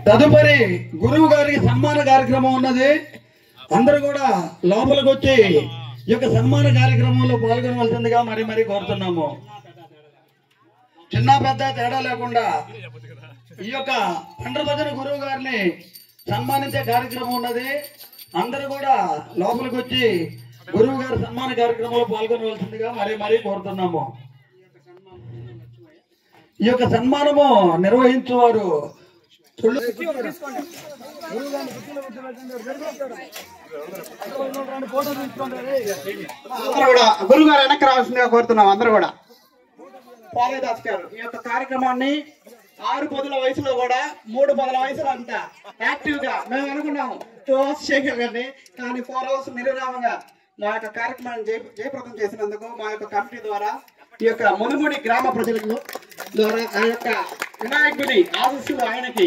తదుపరి గురువు గారికి సన్మాన కార్యక్రమం ఉన్నది. అందరూ కూడా లోపలికి వచ్చి ఈ యొక్క సన్మాన కార్యక్రమంలో పాల్గొనవలసిందిగా మరీ కోరుతున్నాము. చిన్న పెద్ద తేడా లేకుండా ఈ యొక్క పండ్రభజన గురువు గారిని సన్మానించే కార్యక్రమం ఉన్నది. అందరూ కూడా లోపలికి వచ్చి గురువు గారి సన్మాన కార్యక్రమంలో పాల్గొనవలసిందిగా మరీ కోరుతున్నాము. ఈ యొక్క సన్మానము నిర్వహించేవారు గురువు గారు వెనక్కి రావాల్సిందిగా కోరుతున్నాం. అందరూ కూడా పాలదాస్ గారు ఈ యొక్క కార్యక్రమాన్ని 6 పదుల వయసులో కూడా 3 పదుల వయసులో అంతా యాక్టివ్ గా మేము అనుకున్నాము 2 hours చేయగలండి, కానీ 4 hours నిర్విరామంగా మా యొక్క కార్యక్రమాన్ని జయప్రదం చేసినందుకు మా యొక్క కమిటీ ద్వారా ఈ యొక్క మునుముడి గ్రామ ప్రజలకు ద్వారా ఆ యొక్క వినాయకుడి ఆశీస్సులు ఆయనకి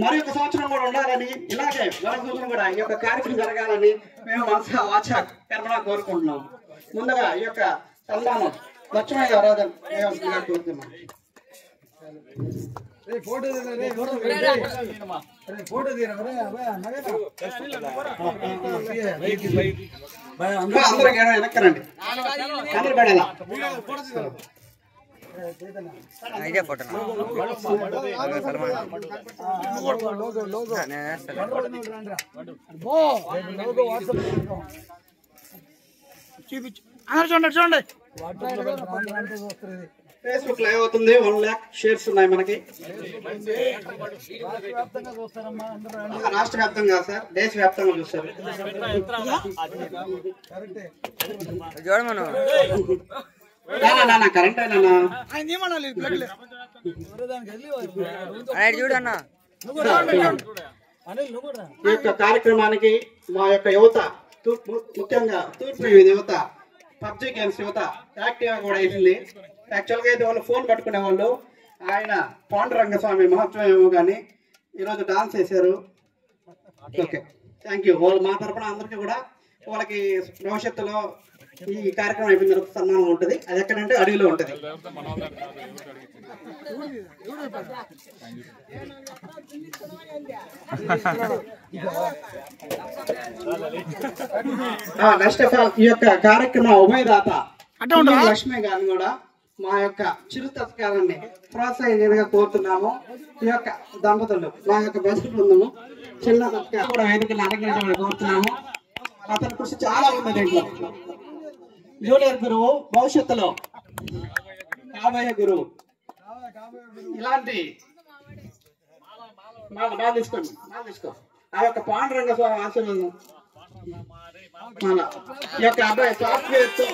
మరి ఒక సంవత్సరం కూడా ఉండాలని, ఇలాగే మరొక కూడా ఈ యొక్క కార్యక్రమం జరగాలని మేము మనసా వాచా కర్మగా కోరుకుంటున్నాం. ముందుగా ఈ యొక్క సన్మానం లక్ష్మయ్య గారు కోరుతున్నాం. అందరూ వెనక్కరండి, అందరూ పడేలా చూడండి. ఫేస్బుక్ లైవ్ అవుతుంది. 1 lakh షేర్స్ ఉన్నాయి మనకి. రాష్ట్ర వ్యాప్తంగా సార్, దేశ వ్యాప్తంగా చూస్తారు. కరెంట్ ఈ యొక్క కార్యక్రమానికి మా యొక్క యువత, ముఖ్యంగా తూర్పు యువత, పబ్జీ గేమ్స్ యువత యాక్టివ్ కూడా అయింది. యాక్చువల్ గా అయితే వాళ్ళు ఫోన్ పట్టుకునే వాళ్ళు, ఆయన పాండురంగస్వామి మహత్వం ఏమో కానీ ఈరోజు డాన్స్ చేశారు. Okay, thank you. వాళ్ళు మా తరపున అందరికీ కూడా వాళ్ళకి భవిష్యత్తులో ఈ కార్యక్రమం అయిపోయిన తర్వాత సన్మానం ఉంటుంది. అది ఎక్కడంటే అడవిలో ఉంటుంది. నెక్స్ట్ ఆఫ్ ఆల్ ఈ యొక్క కార్యక్రమం ఉభయదాత లక్ష్మి గారిని కూడా మా యొక్క చిరు తత్కారాన్ని ప్రోత్సహించగా కోరుతున్నాము. ఈ యొక్క దంపతులు మా యొక్క బస్సు బృందము చిన్న తత్కారం కూడా వేదికలు అలంకరించమని కోరుతున్నాము. అతని కృషి చాలా ఉంది దీంట్లో. జూనియర్ గురువు, భవిష్యత్తులో కాబోయే గురువు. ఇలాంటి తీసుకో ఆ యొక్క పాండురంగ స్వామి ఆశీర్వాదం మన ఈ యొక్క అబ్బాయి సాఫ్ట్వేర్ తో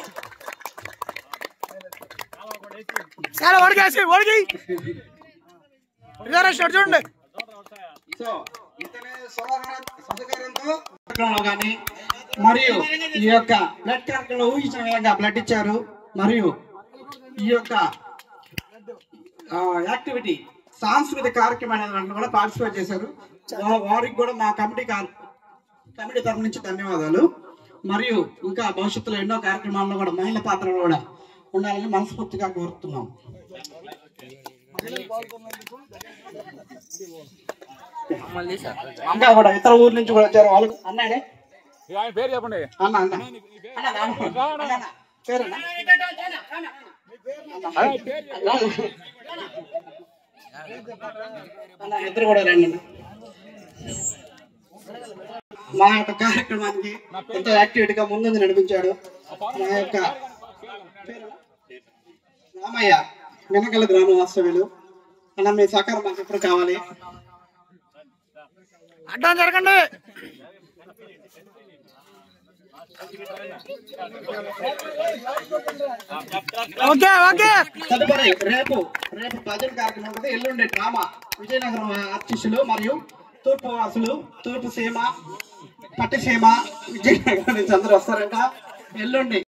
చూడండి. సో ఇతనే సహకారంతో కానీ మరియు ఈ యొక్క బ్లడ్ కార్యక్రమంలో ఊహించిన విధంగా బ్లడ్ ఇచ్చారు. మరియు ఈ యొక్క యాక్టివిటీ సాంస్కృతిక కార్యక్రమాన్ని కూడా పార్టిసిపేట్ చేశారు. వారికి కూడా మా కమిటీ తరఫు నుంచి ధన్యవాదాలు. మరియు ఇంకా భవిష్యత్తులో ఎన్నో కార్యక్రమాల్లో కూడా మహిళల పాత్ర కూడా ఉండాలని మనస్ఫూర్తిగా కోరుతున్నాం. ఇంకా కూడా ఇతర ఊరు నుంచి కూడా వచ్చారు. వాళ్ళు అన్నాడే పేరు చెప్పండి. ఇద్దరు కూడా రండి. మా యొక్క కార్యక్రమానికి ఎంతో యాక్టివిటీగా ముందుంది నడిపించాడు. మా యొక్క రామయ్య వెనకల గ్రామ వాస్తవ్యులు. అలా మీ సహకారం మాకు ఎప్పుడు కావాలి. అడ్డం జరగండి. తదుపరి రేపు భజన కార్యక్రమం ఉంటుంది. ఎల్లుండి డ్రామా విజయనగరం ఆర్టిస్టులు మరియు తూర్పు వాసులు, తూర్పు సీమ, పట్టిసీమ, విజయనగరం నుంచి అందరూ వస్తారంట. ఎల్లుండి